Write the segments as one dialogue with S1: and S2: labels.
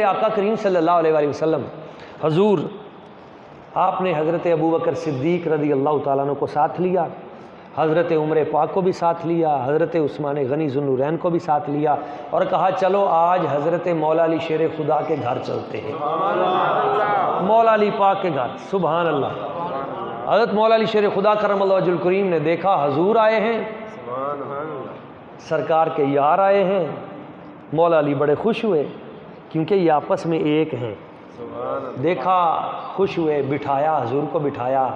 S1: میرے آقا کریم صلی اللہ علیہ وآلہ وسلم حضور آپ نے حضرت ابوبکر صدیق رضی اللہ تعالیٰ عنہ کو ساتھ لیا، حضرت عمر پاک کو بھی ساتھ لیا، حضرت عثمان غنی ذو النورین کو بھی ساتھ لیا، اور کہا چلو آج حضرت مولا علی شیر خدا کے گھر چلتے ہیں۔ مولا علی پاک کے گھر، سبحان اللہ۔ حضرت مولا علی شیر خدا کرم اللہ وجہ الکریم نے دیکھا حضور آئے ہیں، سرکار کے یار آئے ہیں۔ مولا علی بڑے خوش ہوئے کیونکہ یہ آپس میں ایک ہیں۔ دیکھا، خوش ہوئے، بٹھایا، حضور کو بٹھایا،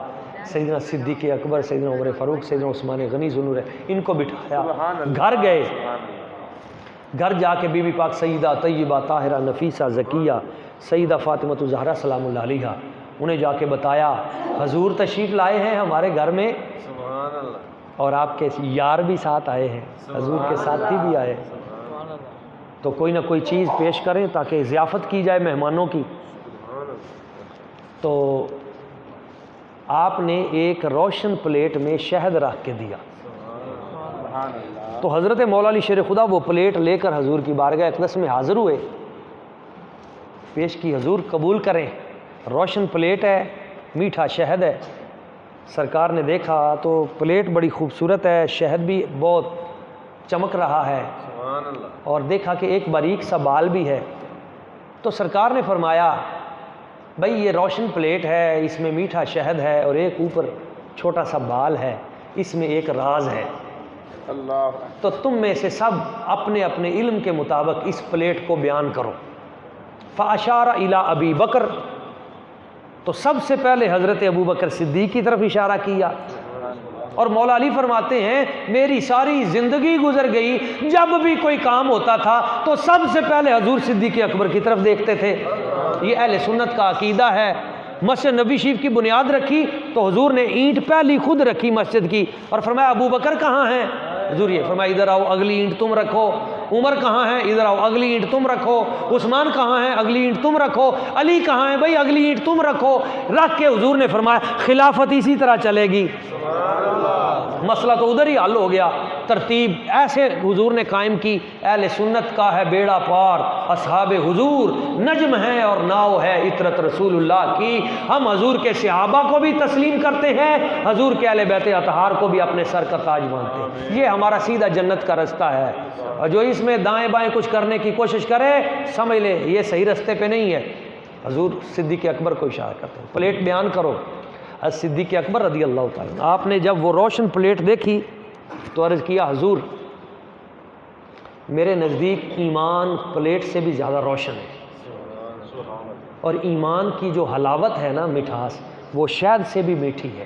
S1: سیدنا صدیق اکبر، سیدنا عمر فاروق، سیدنا عثمان غنی ذو النورین، ان کو بٹھایا، گھر گئے۔ گھر جا کے بی بی پاک سیدہ طیبہ طاہرہ نفیسہ زکیہ سیدہ فاطمہ زہرا سلام اللہ علیہا انہیں جا کے بتایا حضور تشریف لائے ہیں ہمارے گھر میں، اور آپ کے یار بھی ساتھ آئے ہیں، حضور کے ساتھی بھی آئے ہیں، تو کوئی نہ کوئی چیز پیش کریں تاکہ ضیافت کی جائے مہمانوں کی۔ تو آپ نے ایک روشن پلیٹ میں شہد رکھ کے دیا، تو حضرت مولا علی شیر خدا وہ پلیٹ لے کر حضور کی بارگاہ اقدس میں حاضر ہوئے، پیش کی، حضور قبول کریں۔ روشن پلیٹ ہے، میٹھا شہد ہے۔ سرکار نے دیکھا تو پلیٹ بڑی خوبصورت ہے، شہد بھی بہت چمک رہا ہے، اور دیکھا کہ ایک باریک سا بال بھی ہے، تو سرکار نے فرمایا بھئی یہ روشن پلیٹ ہے، اس میں میٹھا شہد ہے، اور ایک اوپر چھوٹا سا بال ہے، اس میں ایک راز ہے، تو تم میں سے سب اپنے اپنے علم کے مطابق اس پلیٹ کو بیان کرو۔ فاشار الی ابی بکر، تو سب سے پہلے حضرت ابوبکر صدیق کی طرف اشارہ کیا، اور مولا علی فرماتے ہیں میری ساری زندگی گزر گئی، جب بھی کوئی کام ہوتا تھا تو سب سے پہلے حضور صدیق اکبر کی طرف دیکھتے تھے۔ یہ اہل سنت کا عقیدہ ہے۔ مسجد نبی شریف کی بنیاد رکھی تو حضور نے اینٹ پہلی خود رکھی مسجد کی، اور فرمایا ابو بکر کہاں ہیں؟ حضور یہ فرمایا ادھر آؤ اگلی اینٹ تم رکھو۔ عمر کہاں ہیں؟ ادھر آؤ اگلی اینٹ تم رکھو۔ عثمان کہاں ہیں؟ اگلی اینٹ تم رکھو۔ علی کہاں ہیں؟ بھائی اگلی اینٹ تم رکھو۔ رکھ کے حضور نے فرمایا خلافت اسی طرح چلے گی۔ مسئلہ تو ادھر ہی حل ہو گیا۔ ترتیب ایسے حضور نے قائم کی۔ اہل سنت کا ہے بیڑا پار، اصحاب حضور نجم ہیں اور ناؤ ہے عطرت رسول اللہ کی۔ ہم حضور کے صحابہ کو بھی تسلیم کرتے ہیں، حضور کے اہل بیت اطہار کو بھی اپنے سر کا تاج مانتے ہیں۔ یہ ہمارا سیدھا جنت کا رستہ ہے، اور جو اس میں دائیں بائیں کچھ کرنے کی کوشش کرے سمجھ لے یہ صحیح رستے پہ نہیں ہے۔ حضور صدیق اکبر کو اشارہ کرتے ہیں پلیٹ بیان کرو۔ صدیق اکبر رضی اللہ تعالیٰ آپ نے جب وہ روشن پلیٹ دیکھی تو عرض کیا حضور میرے نزدیک ایمان پلیٹ سے بھی زیادہ روشن ہے، اور ایمان کی جو حلاوت ہے نا، مٹھاس، وہ شہد سے بھی میٹھی ہے۔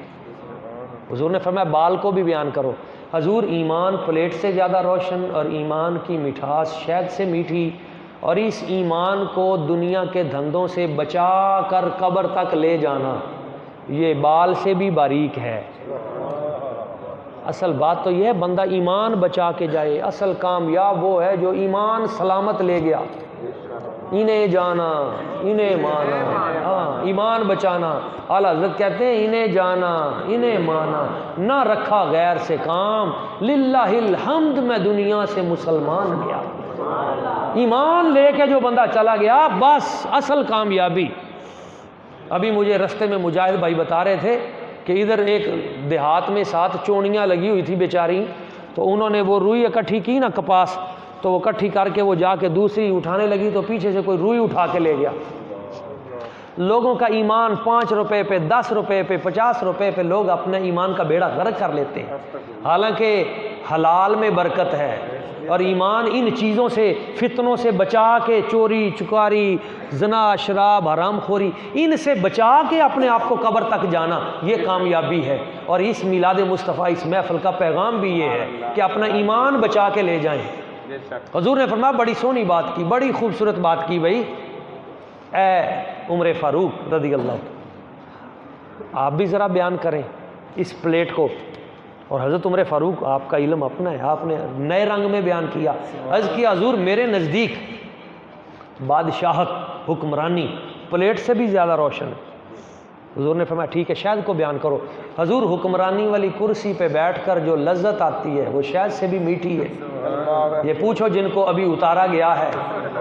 S1: حضور نے فرمایا بال کو بھی بیان کرو۔ حضور ایمان پلیٹ سے زیادہ روشن اور ایمان کی مٹھاس شہد سے میٹھی، اور اس ایمان کو دنیا کے دھندوں سے بچا کر قبر تک لے جانا یہ بال سے بھی باریک ہے۔ اصل بات تو یہ ہے بندہ ایمان بچا کے جائے، اصل کامیاب وہ ہے جو ایمان سلامت لے گیا۔ انہیں جانا انہیں مانا، ہاں ایمان بچانا۔ اعلیٰ حضرت کہتے ہیں انہیں جانا انہیں مانا، نہ رکھا غیر سے کام، للہ الحمد میں دنیا سے مسلمان گیا۔ ایمان لے کے جو بندہ چلا گیا بس اصل کامیابی۔ ابھی مجھے رستے میں مجاہد بھائی بتا رہے تھے کہ ادھر ایک دیہات میں 7 چونیاں لگی ہوئی تھی بیچاری، تو انہوں نے وہ روئی اکٹھی کی نا کپاس، تو وہ اکٹھی کر کے وہ جا کے دوسری اٹھانے لگی تو پیچھے سے کوئی روئی اٹھا کے لے گیا۔ لوگوں کا ایمان 5 روپے پہ 10 روپے پہ 50 روپے پہ لوگ اپنے ایمان کا بیڑا غرق کر لیتے ہیں، حالانکہ حلال میں برکت ہے، اور ایمان ان چیزوں سے فتنوں سے بچا کے، چوری چکاری زنا شراب حرام خوری ان سے بچا کے اپنے آپ کو قبر تک جانا یہ کامیابی ہے۔ اور اس میلاد مصطفیٰ اس محفل کا پیغام بھی یہ ہے کہ اپنا ایمان بچا کے لے جائیں۔ حضور نے فرمایا بڑی سونی بات کی، بڑی خوبصورت بات کی، بھائی اے عمر فاروق رضی اللہ عنہ آپ بھی ذرا بیان کریں اس پلیٹ کو۔ اور حضرت عمر فاروق آپ کا علم اپنا ہے، آپ نے نئے رنگ میں بیان کیا۔ عرض کیا حضور میرے نزدیک بادشاہت حکمرانی پلیٹ سے بھی زیادہ روشن ہے۔ حضور نے فرمایا ٹھیک ہے شہد کو بیان کرو۔ حضور حکمرانی والی کرسی پہ بیٹھ کر جو لذت آتی ہے وہ شہد سے بھی میٹھی ہے۔ یہ پوچھو جن کو ابھی اتارا گیا ہے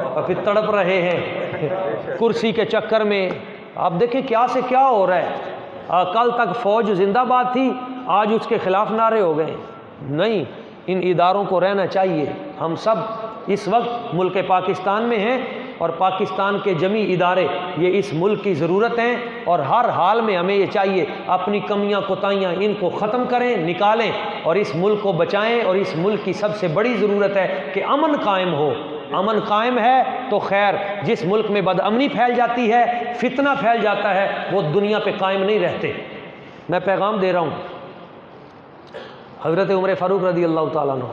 S1: اور پھر تڑپ رہے ہیں کرسی کے چکر میں آپ دیکھیں کیا سے کیا ہو رہا ہے. کل تک فوج زندہ باد تھی، آج اس کے خلاف نعرے ہو گئے. نہیں، ان اداروں کو رہنا چاہیے. ہم سب اس وقت ملک پاکستان میں ہیں اور پاکستان کے جمی ادارے یہ اس ملک کی ضرورت ہیں، اور ہر حال میں ہمیں یہ چاہیے اپنی کمیاں کوتاہیاں ان کو ختم کریں، نکالیں اور اس ملک کو بچائیں. اور اس ملک کی سب سے بڑی ضرورت ہے کہ امن قائم ہو. امن قائم ہے تو خیر. جس ملک میں بدامنی پھیل جاتی ہے، فتنہ پھیل جاتا ہے، وہ دنیا پہ قائم نہیں رہتے. میں پیغام دے رہا ہوں. حضرت عمر فاروق رضی اللہ تعالیٰ عنہ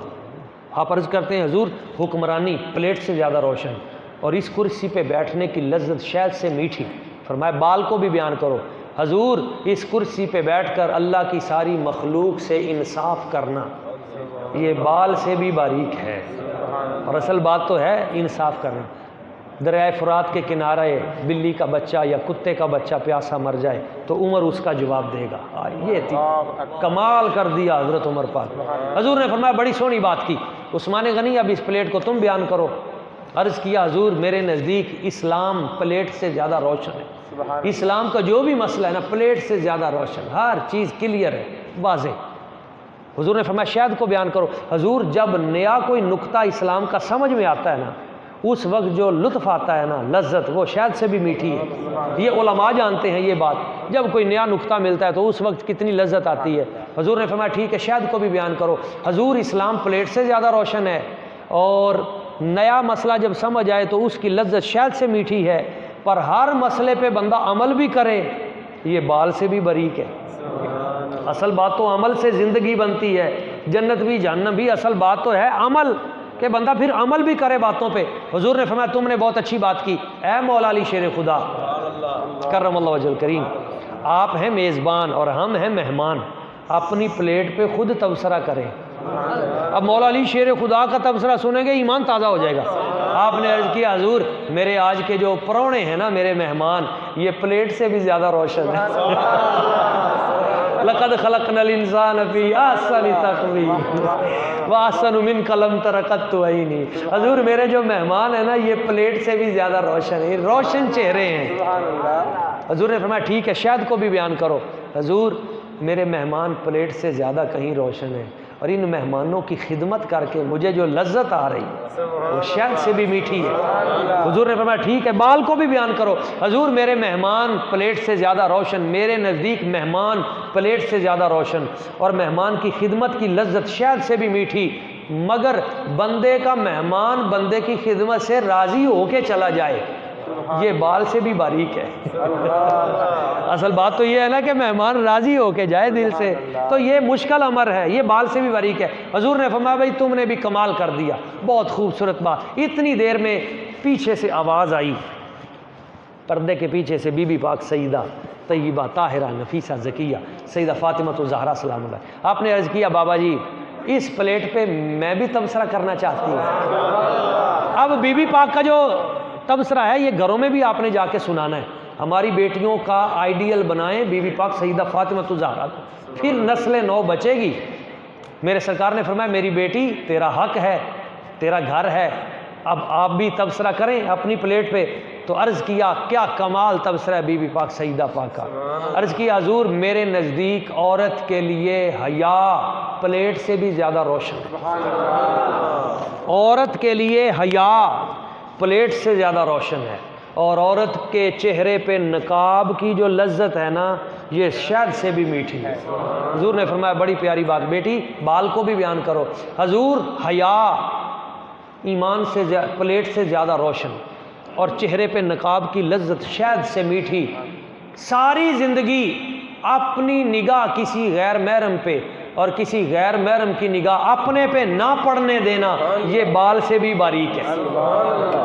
S1: آپ عرض کرتے ہیں حضور حکمرانی پلیٹ سے زیادہ روشن اور اس کرسی پہ بیٹھنے کی لذت شہد سے میٹھی. فرمایا بال کو بھی بیان کرو. حضور اس کرسی پہ بیٹھ کر اللہ کی ساری مخلوق سے انصاف کرنا یہ بال سے بھی باریک ہے، اور اصل بات تو ہے انصاف کرنا. دریائے فرات کے کنارے بلی کا بچہ یا کتے کا بچہ پیاسا مر جائے تو عمر اس کا جواب دے گا. یہ تھی کمال کر دیا حضرت عمر پاک. حضور نے فرمایا بڑی سونی بات کی. عثمان غنی اب اس پلیٹ کو تم بیان کرو. عرض کیا حضور میرے نزدیک اسلام پلیٹ سے زیادہ روشن ہے. اسلام کا جو بھی مسئلہ ہے نا پلیٹ سے زیادہ روشن، ہر چیز کلیئر ہے، واضح. حضور نے فرمایا شہد کو بیان کرو. حضور جب نیا کوئی نقطہ اسلام کا سمجھ میں آتا ہے نا اس وقت جو لطف آتا ہے نا، لذت، وہ شہد سے بھی میٹھی ہے. یہ علماء جانتے ہیں یہ بات. جب کوئی نیا نقطہ ملتا ہے تو اس وقت کتنی لذت آتی ہے. حضور نے فرمایا ٹھیک ہے شہد کو بھی بیان کرو. حضور اسلام پلیٹ سے زیادہ روشن ہے اور نیا مسئلہ جب سمجھ آئے تو اس کی لذت شہد سے میٹھی ہے، پر ہر مسئلے پہ بندہ عمل بھی کرے یہ بال سے بھی باریک ہے. اصل بات تو عمل سے زندگی بنتی ہے، جنت بھی جہنم بھی. اصل بات تو ہے عمل، کہ بندہ پھر عمل بھی کرے باتوں پہ. حضور نے فرمایا تم نے بہت اچھی بات کی. اے مولا علی شیر خدا کرم اللہ وجہ کریم، آپ ہیں میزبان اور ہم ہیں مہمان. اپنی پلیٹ پہ خود تبصرہ کریں. اب مولا علی شیر خدا کا تبصرہ سنیں گے ایمان تازہ ہو جائے گا. آپ نے عرض کیا حضور میرے آج کے جو پرونے ہیں نا میرے مہمان یہ پلیٹ سے بھی زیادہ روشن ہے. لقد خلقنا الانسان فی احسن تقویم واحسن منک لم تر قط عینی. حضور میرے جو مہمان ہیں نا یہ پلیٹ سے بھی زیادہ روشن ہے، روشن چہرے ہیں. حضور نے فرمایا ٹھیک ہے شہد کو بھی بیان کرو. حضور میرے مہمان پلیٹ سے زیادہ کہیں روشن ہیں اور ان مہمانوں کی خدمت کر کے مجھے جو لذت آ رہی ہے وہ شہد سے بھی میٹھی ہے. حضور نے فرمایا ٹھیک ہے بال کو بھی بیان کرو. حضور میرے مہمان پلیٹ سے زیادہ روشن، میرے نزدیک مہمان پلیٹ سے زیادہ روشن اور مہمان کی خدمت کی لذت شہد سے بھی میٹھی. مگر بندے کا مہمان بندے کی خدمت سے راضی ہو کے چلا جائے یہ بال سے بھی باریک ہے. اصل بات تو یہ ہے نا کہ مہمان راضی ہو کے جائے دل سے، تو یہ مشکل امر ہے، یہ بال سے بھی باریک ہے. حضور نے فرمایا بھائی تم نے بھی کمال کر دیا، بہت خوبصورت بات. اتنی دیر میں پیچھے سے آواز آئی، پردے کے پیچھے سے بی بی پاک سیدہ طیبہ طاہرہ نفیسہ زکیہ سیدہ فاطمہ الزہرا سلام اللہ. آپ نے عرض کیا بابا جی اس پلیٹ پہ میں بھی تبصرہ کرنا چاہتی ہوں. اب بی بی پاک کا جو تبصرہ ہے یہ گھروں میں بھی آپ نے جا کے سنانا ہے. ہماری بیٹیوں کا آئیڈیل بنائیں بی بی پاک سیدہ فاطمہ الزہرا کو، پھر نسل نو بچے گی. میرے سرکار نے فرمایا میری بیٹی تیرا حق ہے، تیرا گھر ہے، اب آپ بھی تبصرہ کریں اپنی پلیٹ پہ. تو عرض کیا کیا کمال تبصرہ ہے بی بی پاک سیدہ پاک کا. عرض کیا حضور میرے نزدیک عورت کے لیے حیا پلیٹ سے بھی زیادہ روشن. عورت کے لیے حیا پلیٹ سے زیادہ روشن ہے، اور عورت کے چہرے پہ نقاب کی جو لذت ہے نا یہ شہد سے بھی میٹھی ہے. حضور نے فرمایا بڑی پیاری بات بیٹی بال کو بھی بیان کرو. حضور حیا ایمان سے پلیٹ سے زیادہ روشن اور چہرے پہ نقاب کی لذت شہد سے میٹھی. ساری زندگی اپنی نگاہ کسی غیر محرم پہ اور کسی غیر محرم کی نگاہ اپنے پہ نہ پڑنے دینا یہ بال سے بھی باریک ہے.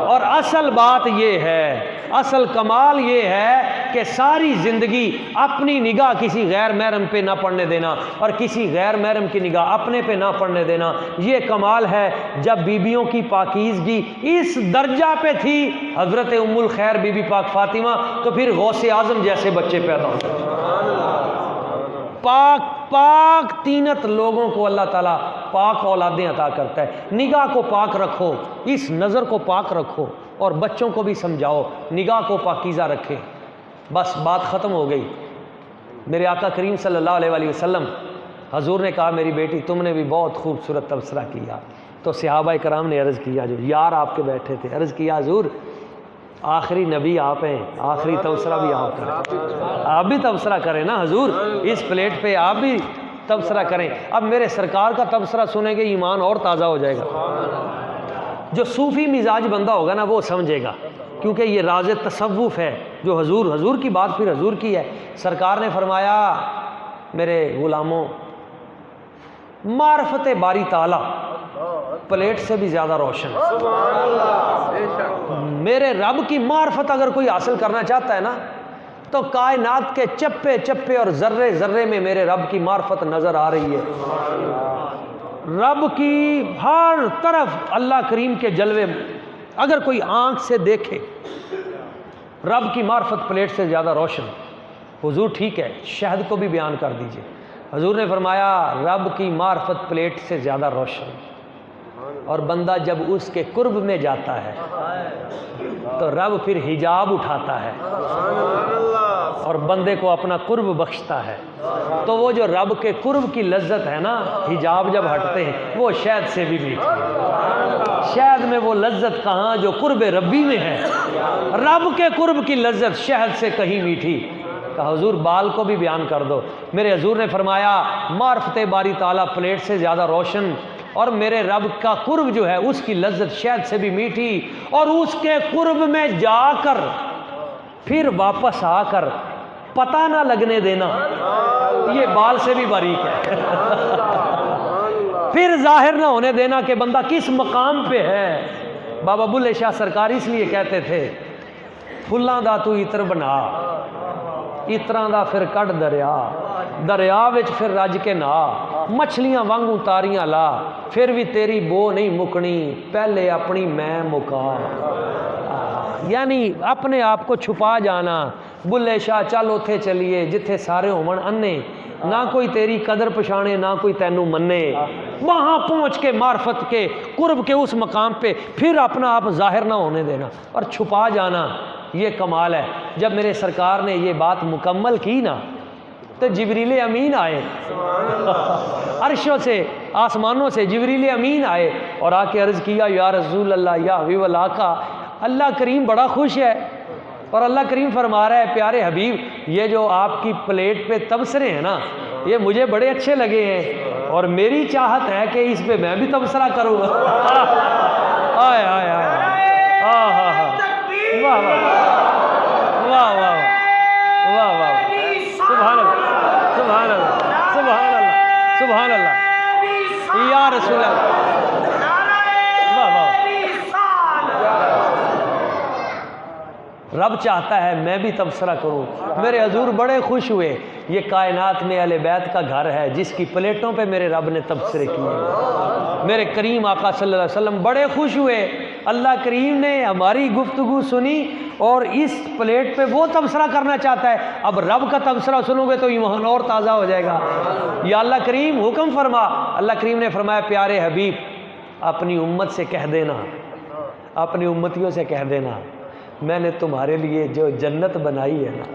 S1: اور اصل بات یہ ہے، اصل کمال یہ ہے کہ ساری زندگی اپنی نگاہ کسی غیر محرم پہ نہ پڑنے دینا اور کسی غیر محرم کی نگاہ اپنے پہ نہ پڑنے دینا. یہ کمال ہے. جب بیویوں کی پاکیزگی اس درجہ پہ تھی حضرت ام الخیر بی بی پاک فاطمہ، تو پھر غوث اعظم جیسے بچے پیدا ہوتے. پاک پاک تینت لوگوں کو اللہ تعالیٰ پاک اولادیں عطا کرتا ہے۔ نگاہ کو پاک رکھو، اس نظر کو پاک رکھو، اور بچوں کو بھی سمجھاؤ نگاہ کو پاکیزہ رکھیں۔ بس بات ختم ہو گئی۔ میرے آقا کریم صلی اللہ علیہ وآلہ وسلم، حضور نے کہا میری بیٹی تم نے بھی بہت خوبصورت تبصرہ کیا۔ تو صحابہ کرام نے عرض کیا، جو یار آپ کے بیٹھے تھے، عرض کیا حضور آخری نبی آپ ہیں، آخری تبصرہ بھی آپ کریں، آپ بھی تبصرہ کریں نا حضور، اس پلیٹ پہ آپ بھی تبصرہ کریں۔ اب میرے سرکار کا تبصرہ سنیں گے ایمان اور تازہ ہو جائے گا۔ جو صوفی مزاج بندہ ہوگا نا وہ سمجھے گا، کیونکہ یہ راز تصوف ہے جو حضور کی بات پھر حضور کی ہے۔ سرکار نے فرمایا میرے غلاموں، معرفت باری تعالیٰ پلیٹ سے بھی زیادہ روشن ہے۔ میرے رب کی معرفت اگر کوئی حاصل کرنا چاہتا ہے نا تو کائنات کے چپے چپے اور ذرے ذرے میں میرے رب کی معرفت نظر آ رہی ہے۔ رب کی ہر طرف اللہ کریم کے جلوے، اگر کوئی آنکھ سے دیکھے رب کی معرفت پلیٹ سے زیادہ روشن۔ حضور ٹھیک ہے، شہد کو بھی بیان کر دیجئے۔ حضور نے فرمایا رب کی معرفت پلیٹ سے زیادہ روشن، اور بندہ جب اس کے قرب میں جاتا ہے تو رب پھر حجاب اٹھاتا ہے اور بندے کو اپنا قرب بخشتا ہے۔ تو وہ جو رب کے قرب کی لذت ہے نا، حجاب جب ہٹتے ہیں وہ شہد سے بھی میٹھی ہے۔ شہد میں وہ لذت کہاں جو قرب ربی میں ہے، رب کے قرب کی لذت شہد سے کہیں میٹھی۔ کہا حضور بال کو بھی بیان کر دو۔ میرے حضور نے فرمایا معرفت باری تعالیٰ پلیٹ سے زیادہ روشن، اور میرے رب کا قرب جو ہے اس کی لذت شہد سے بھی میٹھی، اور اس کے قرب میں جا کر پھر واپس آ کر پتہ نہ لگنے دینا، یہ بال سے بھی باریک ہے۔ پھر ظاہر نہ ہونے دینا کہ بندہ کس مقام پہ ہے۔ بابا بلے شاہ سرکار اس لیے کہتے تھے پھلاں دا تو عطر بنا، عطراں دا پھر کڈ دریا، دریا وچ پھر رج کے نہا، مچھلیاں وانگوں تاریاں لا، پھر بھی تیری بو نہیں مکنی، پہلے اپنی میں مکا۔ یعنی اپنے آپ کو چھپا جانا۔ بلے شاہ چل اوتھے چلیے جتھے سارے ہومن انے، نہ کوئی تیری قدر پچھانے نہ کوئی تینوں منے، وہاں پہنچ کے معرفت کے قرب کے اس مقام پہ پھر اپنا آپ ظاہر نہ ہونے دینا اور چھپا جانا، یہ کمال ہے۔ جب میرے سرکار نے یہ بات مکمل کی نا تو جبریل امین آئے، عرشوں سے آسمانوں سے جبریل امین آئے اور آ کے عرض کیا یا رسول اللہ یا حبیب اللہ کا اللہ کریم بڑا خوش ہے، اور اللہ کریم فرما رہا ہے پیارے حبیب یہ جو آپ کی پلیٹ پہ تبصرے ہیں نا یہ مجھے بڑے اچھے لگے ہیں، اور میری چاہت ہے کہ اس پہ میں بھی تبصرہ کروں۔ آئے آئے آئے ہاں ہاں ہاں، واہ واہ واہ واہ واہ واہ، سبحان اللہ سبحان اللہ سبحان اللہ سبحان اللہ یا رسول اللہ، واہ واہ۔ رب چاہتا ہے میں بھی تبصرہ کروں۔ میرے حضور بڑے خوش ہوئے، یہ کائنات میں اہل بیت کا گھر ہے جس کی پلیٹوں پہ میرے رب نے تبصرے کیے۔ میرے کریم آقا صلی اللہ علیہ وسلم بڑے خوش ہوئے، اللہ کریم نے ہماری گفتگو سنی اور اس پلیٹ پہ وہ تبصرہ کرنا چاہتا ہے۔ اب رب کا تبصرہ سنو گے تو ایمان اور تازہ ہو جائے گا۔ یا اللہ کریم حکم فرما، اللہ کریم نے فرمایا پیارے حبیب اپنی امت سے کہہ دینا، اپنی امتیوں سے کہہ دینا میں نے تمہارے لیے جو جنت بنائی ہے نا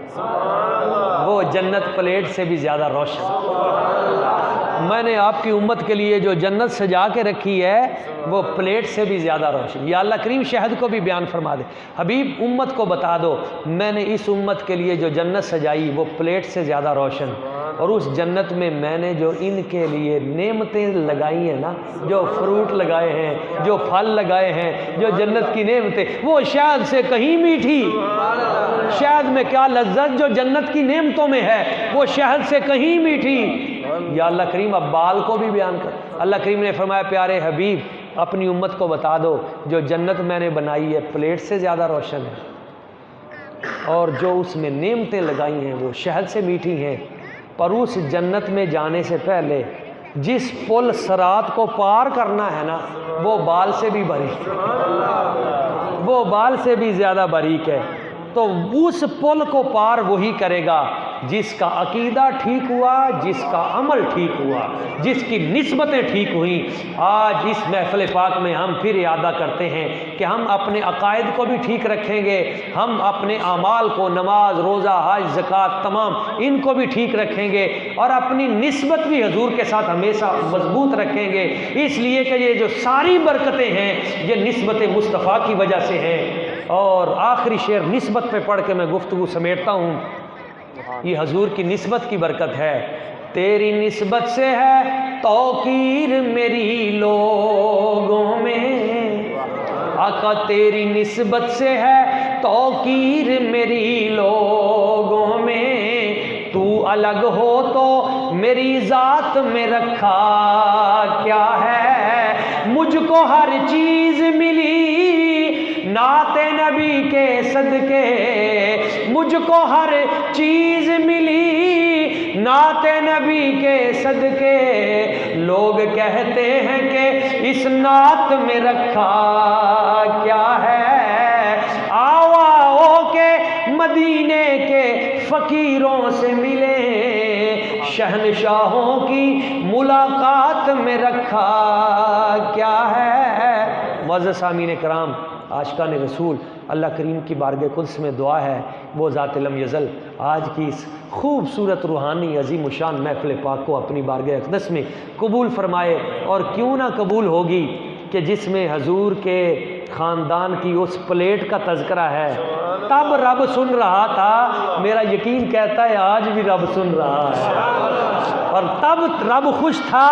S1: وہ جنت پلیٹ سے بھی زیادہ روشن، میں نے آپ کی امت کے لیے جو جنت سجا کے رکھی ہے وہ پلیٹ سے بھی زیادہ روشن۔ یا اللہ کریم شہد کو بھی بیان فرما دے، حبیب امت کو بتا دو میں نے اس امت کے لیے جو جنت سجائی وہ پلیٹ سے زیادہ روشن، اور اس جنت میں میں نے جو ان کے لیے نعمتیں لگائی ہیں نا، جو فروٹ لگائے ہیں، جو پھل لگائے ہیں، جو جنت کی نعمتیں وہ شہد سے کہیں میٹھی۔ شہد میں کیا لذت جو جنت کی نعمتوں میں ہے وہ شہد سے کہیں میٹھی۔ یا اللہ کریم اب بال کو بھی بیان کر، اللہ کریم نے فرمایا پیارے حبیب اپنی امت کو بتا دو جو جنت میں نے بنائی ہے پلیٹ سے زیادہ روشن ہے، اور جو اس میں نعمتیں لگائی ہیں وہ شہد سے میٹھی ہیں، پر اس جنت میں جانے سے پہلے جس پل صراط کو پار کرنا ہے نا وہ بال سے بھی باریک ہے، وہ بال سے بھی زیادہ باریک ہے، تو اس پل کو پار وہی کرے گا جس کا عقیدہ ٹھیک ہوا، جس کا عمل ٹھیک ہوا، جس کی نسبتیں ٹھیک ہوئیں۔ آج اس محفل پاک میں ہم پھر اعادہ کرتے ہیں کہ ہم اپنے عقائد کو بھی ٹھیک رکھیں گے، ہم اپنے اعمال کو، نماز، روزہ، حج، زکوٰۃ، تمام ان کو بھی ٹھیک رکھیں گے، اور اپنی نسبت بھی حضور کے ساتھ ہمیشہ مضبوط رکھیں گے، اس لیے کہ یہ جو ساری برکتیں ہیں یہ نسبت مصطفیٰ کی وجہ سے ہیں۔ اور آخری شعر نسبت پہ پڑھ کے میں گفتگو سمیٹتا ہوں، یہ حضور کی نسبت کی برکت ہے۔ تیری نسبت سے ہے توقیر میری لوگوں میں، آقا تیری نسبت سے ہے توقیر میری لوگوں میں، تو الگ ہو تو میری ذات میں رکھا کیا ہے، مجھ کو ہر چیز ملی نعت نبی کے صدقے، مجھ کو ہر چیز ملی نعت نبی کے صدقے، لوگ کہتے ہیں کہ اس نعت میں رکھا کیا ہے، آؤ آؤ کے مدینے کے فقیروں سے ملے، شہنشاہوں کی ملاقات میں رکھا کیا ہے۔ معزز سامعین کرام، عاشقان رسول، اللہ کریم کی بارگاہ قدس میں دعا ہے وہ ذات لم یزل آج کی اس خوبصورت روحانی عظیم الشان محفل پاک کو اپنی بارگاہ اقدس میں قبول فرمائے، اور کیوں نہ قبول ہوگی کہ جس میں حضور کے خاندان کی اس پلیٹ کا تذکرہ ہے، تب رب سن رہا تھا، میرا یقین کہتا ہے آج بھی رب سن رہا ہے، اور تب رب خوش تھا،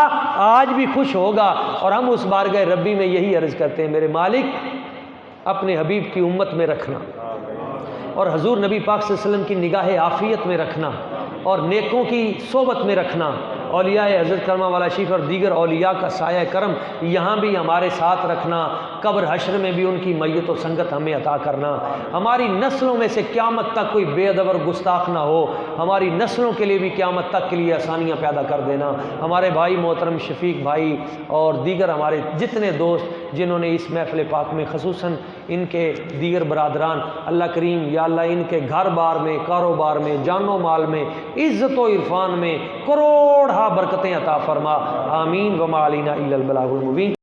S1: آج بھی خوش ہوگا۔ اور ہم اس بارگاہ ربی میں یہی عرض کرتے ہیں، میرے مالک اپنے حبیب کی امت میں رکھنا، اور حضور نبی پاک صلی اللہ علیہ وسلم کی نگاہ عافیت میں رکھنا، اور نیکوں کی صحبت میں رکھنا، اولیاء حضرت کرمہ والا شریف اور دیگر اولیاء کا سایہ کرم یہاں بھی ہمارے ساتھ رکھنا، قبر حشر میں بھی ان کی میت و سنگت ہمیں عطا کرنا، ہماری نسلوں میں سے قیامت تک کوئی بے ادب اور گستاخ نہ ہو، ہماری نسلوں کے لیے بھی قیامت تک کے لیے آسانیاں پیدا کر دینا۔ ہمارے بھائی محترم شفیق بھائی اور دیگر ہمارے جتنے دوست جنہوں نے اس محفل پاک میں خصوصاً ان کے دیگر برادران، اللہ کریم یا اللہ ان کے گھر بار میں، کاروبار میں، جان و مال میں، عزت و عرفان میں کروڑ برکتیں عطا فرما، آمین۔ وما علینا الا البلاغ المبین۔